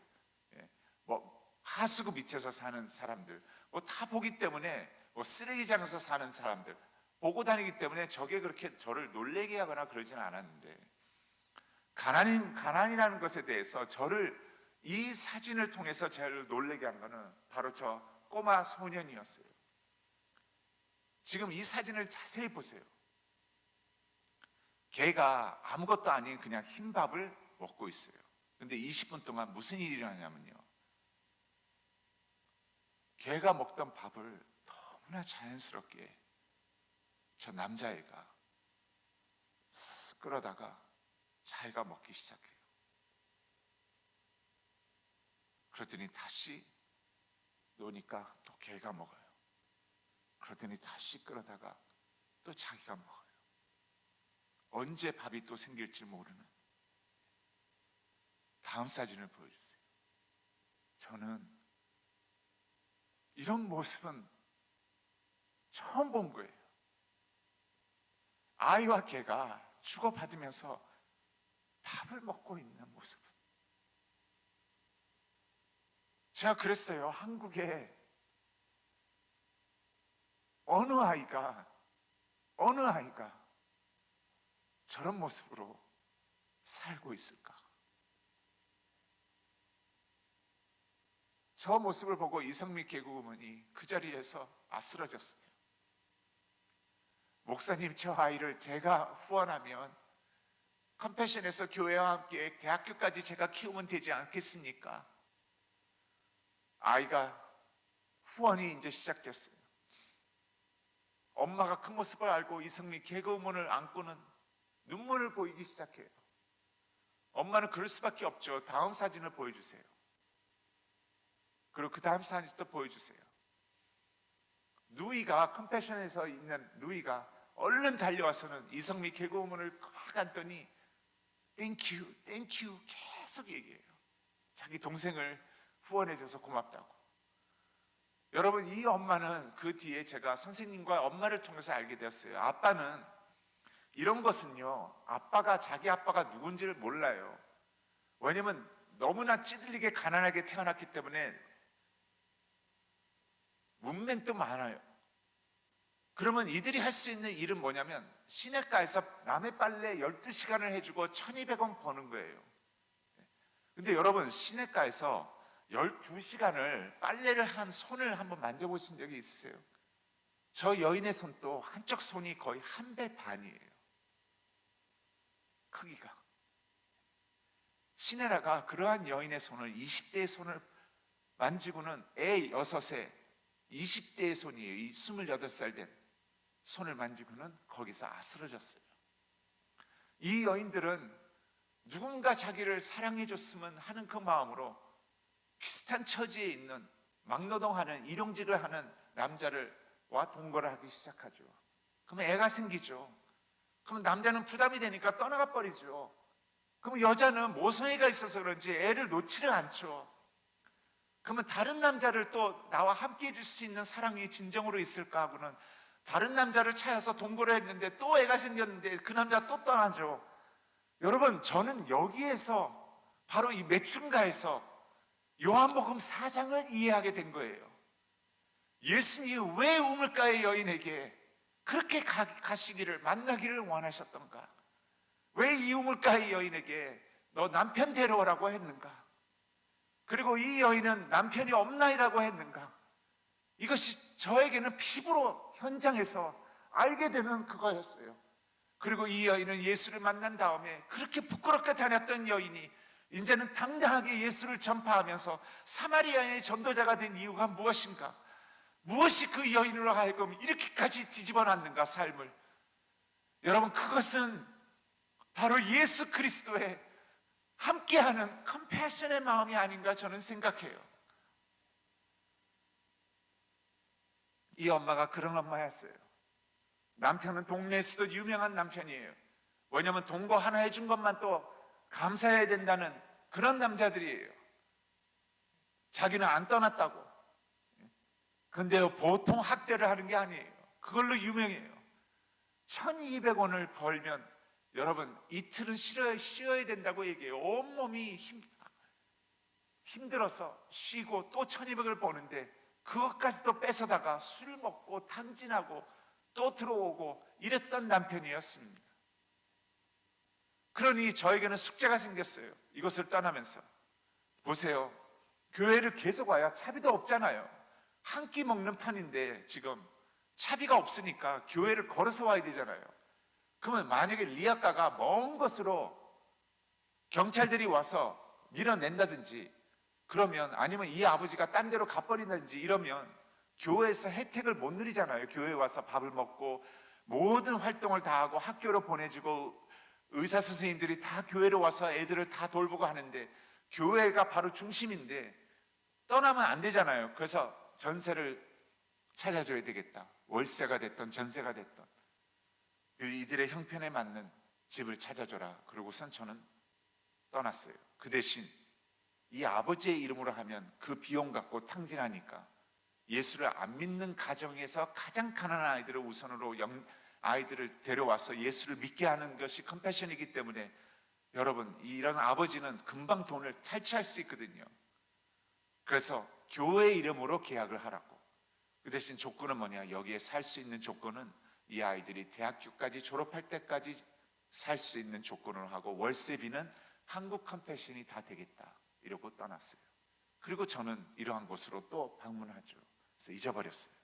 하수구 밑에서 사는 사람들, 다 보기 때문에 쓰레기장에서 사는 사람들 보고 다니기 때문에 저게 그렇게 저를 놀래게 하거나 그러지는 않았는데, 가난이라는 것에 대해서 이 사진을 통해서 저를 놀래게 한 거는 바로 저 꼬마 소년이었어요. 지금 이 사진을 자세히 보세요. 걔가 아무것도 아닌 그냥 흰밥을 먹고 있어요. 근데 20분 동안 무슨 일이 일어나냐면요, 걔가 먹던 밥을 너무나 자연스럽게 저 남자애가 쓱 끌어다가 자기가 먹기 시작해요. 그러더니 다시 노니까 또 걔가 먹어요. 그러더니 다시 끌어다가 또 자기가 먹어요. 언제 밥이 또 생길지 모르는. 다음 사진을 보여주세요. 저는 이런 모습은 처음 본 거예요. 아이와 개가 주고받으면서 밥을 먹고 있는 모습. 제가 그랬어요. 한국에 어느 아이가 저런 모습으로 살고 있을까? 저 모습을 보고 이성미 개그우먼이 그 자리에서 아쓰러졌어요. 목사님, 저 아이를 제가 후원하면 컴패션에서 교회와 함께 대학교까지 제가 키우면 되지 않겠습니까? 아이가 후원이 이제 시작됐어요. 엄마가 그 모습을 알고 이성미 개그우먼을 안고는 눈물을 보이기 시작해요. 엄마는 그럴 수밖에 없죠. 다음 사진을 보여주세요. 그리고 그 다음 사진 또 보여주세요. 누이가, 컴패션에서 있는 누이가 얼른 달려와서는 이성미 개그우먼을 꽉 안더니 땡큐 계속 얘기해요. 자기 동생을 후원해줘서 고맙다고. 여러분, 이 엄마는 그 뒤에 제가 선생님과 엄마를 통해서 알게 되었어요. 아빠는 이런 것은요, 자기 아빠가 누군지를 몰라요. 왜냐면 너무나 찌들리게 가난하게 태어났기 때문에 문맹도 많아요. 그러면 이들이 할 수 있는 일은 뭐냐면 시냇가에서 남의 빨래 12시간을 해주고 1,200원 버는 거예요. 근데 여러분, 시냇가에서 12시간을 빨래를 한 손을 한번 만져보신 적이 있으세요? 저 여인의 손도 한쪽 손이 거의 한 배 반이에요. 크기가. 시내라가 그러한 여인의 손을, 20대의 손을 만지고는 애 6에 20대의 손이에요. 이 28살 된 손을 만지고는 거기서 아스러졌어요. 이 여인들은 누군가 자기를 사랑해 줬으면 하는 그 마음으로 비슷한 처지에 있는 막노동하는 일용직을 하는 남자와 동거를 하기 시작하죠. 그러면 애가 생기죠. 그러면 남자는 부담이 되니까 떠나가 버리죠. 그러면 여자는 모성애가 있어서 그런지 애를 놓지를 않죠. 그러면 다른 남자를 또 나와 함께 해줄 수 있는 사랑이 진정으로 있을까 하고는 다른 남자를 찾아서 동거를 했는데 또 애가 생겼는데 그 남자 또 떠나죠. 여러분, 저는 여기에서 바로 이 매춘가에서 요한복음 4장을 이해하게 된 거예요. 예수님이 왜 우물가의 여인에게 그렇게 가시기를, 만나기를 원하셨던가? 왜 이 우물가의 여인에게 너 남편 데려오라고 했는가? 그리고 이 여인은 남편이 없나이라고 했는가? 이것이 저에게는 피부로 현장에서 알게 되는 그거였어요. 그리고 이 여인은 예수를 만난 다음에 그렇게 부끄럽게 다녔던 여인이 이제는 당당하게 예수를 전파하면서 사마리아의 전도자가 된 이유가 무엇인가? 무엇이 그 여인으로 하여금 이렇게까지 뒤집어 놨는가, 삶을? 여러분, 그것은 바로 예수 그리스도의 함께하는 컴패션의 마음이 아닌가 저는 생각해요. 이 엄마가 그런 엄마였어요. 남편은 동네에서도 유명한 남편이에요. 왜냐하면 동거 하나 해준 것만 또 감사해야 된다는 그런 남자들이에요. 자기는 안 떠났다고. 근데 보통 학대를 하는 게 아니에요. 그걸로 유명해요. 1,200원을 벌면 여러분, 이틀은 쉬어야 된다고 얘기해요. 온몸이 힘들어서 쉬고 또 1,200을 버는데 그것까지도 뺏어다가 술 먹고 탕진하고 또 들어오고 이랬던 남편이었습니다. 그러니 저에게는 숙제가 생겼어요. 이것을 떠나면서. 보세요. 교회를 계속 와야 차비도 없잖아요. 한 끼 먹는 판인데 지금 차비가 없으니까 교회를 걸어서 와야 되잖아요. 그러면 만약에 리아카가 먼 곳으로 경찰들이 와서 밀어낸다든지, 그러면, 아니면 이 아버지가 딴 데로 가버린다든지 이러면 교회에서 혜택을 못 누리잖아요. 교회에 와서 밥을 먹고 모든 활동을 다 하고 학교로 보내주고 의사 선생님들이 다 교회로 와서 애들을 다 돌보고 하는데 교회가 바로 중심인데 떠나면 안 되잖아요. 그래서 전세를 찾아줘야 되겠다. 월세가 됐던 전세가 됐던 이들의 형편에 맞는 집을 찾아줘라. 그러고선 저는 떠났어요. 그 대신 이 아버지의 이름으로 하면 그 비용 갖고 탕진하니까 예수를 안 믿는 가정에서 가장 가난한 아이들을 우선으로 아이들을 데려와서 예수를 믿게 하는 것이 컴패션이기 때문에 여러분, 이런 아버지는 금방 돈을 탈취할 수 있거든요. 그래서 교회 이름으로 계약을 하라고. 그 대신 조건은 뭐냐? 여기에 살 수 있는 조건은 이 아이들이 대학교까지 졸업할 때까지 살 수 있는 조건으로 하고 월세비는 한국 컴패션이 다 되겠다. 이러고 떠났어요. 그리고 저는 이러한 곳으로 또 방문하죠. 그래서 잊어버렸어요.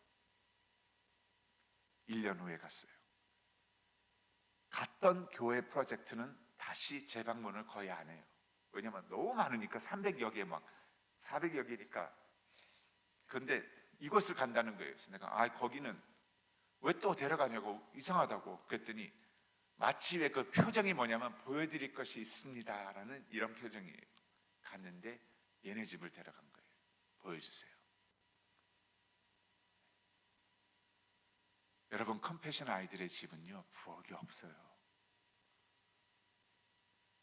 1년 후에 갔어요. 갔던 교회 프로젝트는 다시 재방문을 거의 안 해요. 왜냐면 너무 많으니까 300여 개 막 400여 개니까. 근데 이곳을 간다는 거예요. 그래서 내가 거기는 왜 또 데려가냐고, 이상하다고 그랬더니 마치 왜 그 표정이 뭐냐면 보여드릴 것이 있습니다 라는 이런 표정이에요. 갔는데 얘네 집을 데려간 거예요. 보여주세요. 여러분, 컴패션 아이들의 집은요, 부엌이 없어요.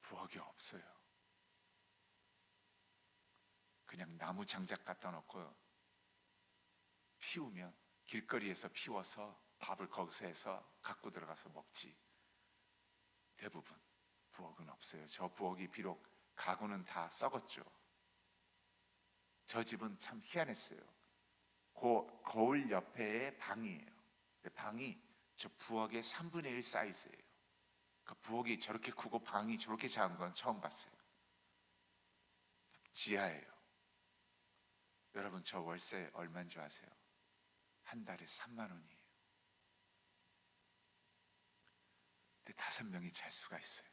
부엌이 없어요. 그냥 나무 장작 갖다 놓고 피우면 길거리에서 피워서 밥을 거기서 해서 갖고 들어가서 먹지. 대부분 부엌은 없어요. 저 부엌이 비록 가구는 다 썩었죠. 저 집은 참 희한했어요. 거울 옆에 방이에요. 근데 방이 저 부엌의 3분의 1 사이즈예요. 그 부엌이 저렇게 크고 방이 저렇게 작은 건 처음 봤어요. 지하예요. 여러분, 저 월세 얼마인 줄 아세요? 한 달에 3만 원이에요. 근데 5명이 잘 수가 있어요.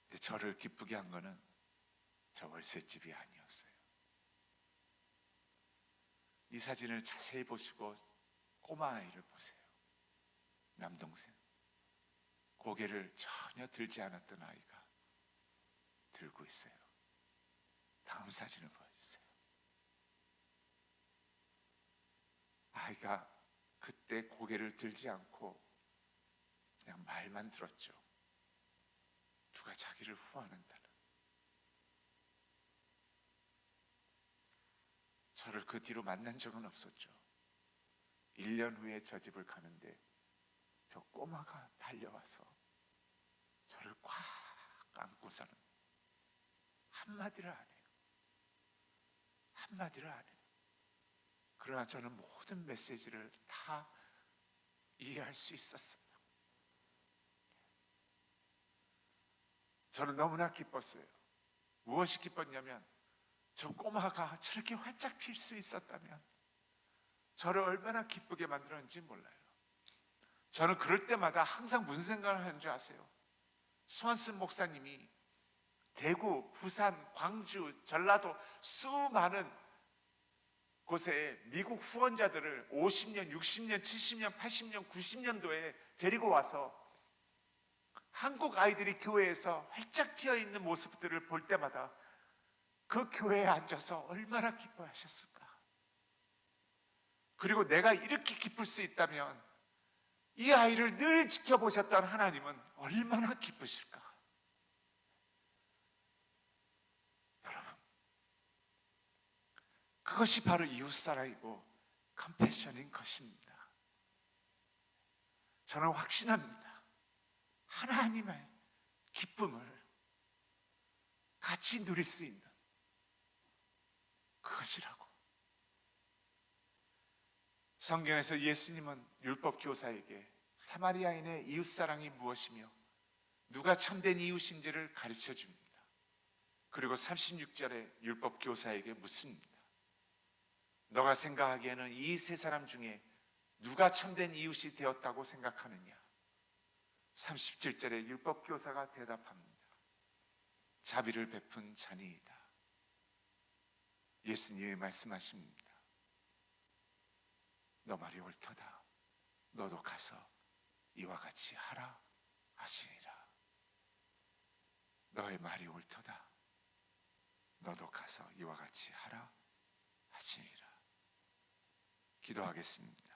근데 저를 기쁘게 한 거는 저 월세집이 아니었어요. 이 사진을 자세히 보시고 꼬마아이를 보세요. 남동생. 고개를 전혀 들지 않았던 아이가 들고 있어요. 다음 사진을 보여주세요. 아이가 그때 고개를 들지 않고 그냥 말만 들었죠. 누가 자기를 후원한다는. 저를 그 뒤로 만난 적은 없었죠. 1년 후에 저 집을 가는데 저 꼬마가 달려와서 저를 꽉 안고서는 한마디를 안 해요. 한마디를 안 해요. 그러나 저는 모든 메시지를 다 이해할 수 있었어요. 저는 너무나 기뻤어요. 무엇이 기뻤냐면 저 꼬마가 저렇게 활짝 필 수 있었다면 저를 얼마나 기쁘게 만들었는지 몰라요. 저는 그럴 때마다 항상 무슨 생각을 하는 줄 아세요? 수완슨 목사님이 대구, 부산, 광주, 전라도 수많은 곳에 미국 후원자들을 50년, 60년, 70년, 80년, 90년도에 데리고 와서 한국 아이들이 교회에서 활짝 피어 있는 모습들을 볼 때마다 그 교회에 앉아서 얼마나 기뻐하셨을까? 그리고 내가 이렇게 기쁠 수 있다면 이 아이를 늘 지켜보셨던 하나님은 얼마나 기쁘실까? 여러분, 그것이 바로 이웃사랑이고 컴패션인 것입니다. 저는 확신합니다. 하나님의 기쁨을 같이 누릴 수 있는 그것이라고. 성경에서 예수님은 율법 교사에게 사마리아인의 이웃사랑이 무엇이며 누가 참된 이웃인지를 가르쳐 줍니다. 그리고 36절에 율법 교사에게 묻습니다. 너가 생각하기에는 이 세 사람 중에 누가 참된 이웃이 되었다고 생각하느냐? 37절에 율법 교사가 대답합니다. 자비를 베푼 자니이다. 예수님이 말씀하십니다. 너 말이 옳도다. 너도 가서 이와 같이 하라 하시니라. 너의 말이 옳도다. 너도 가서 이와 같이 하라 하시니라. 기도하겠습니다.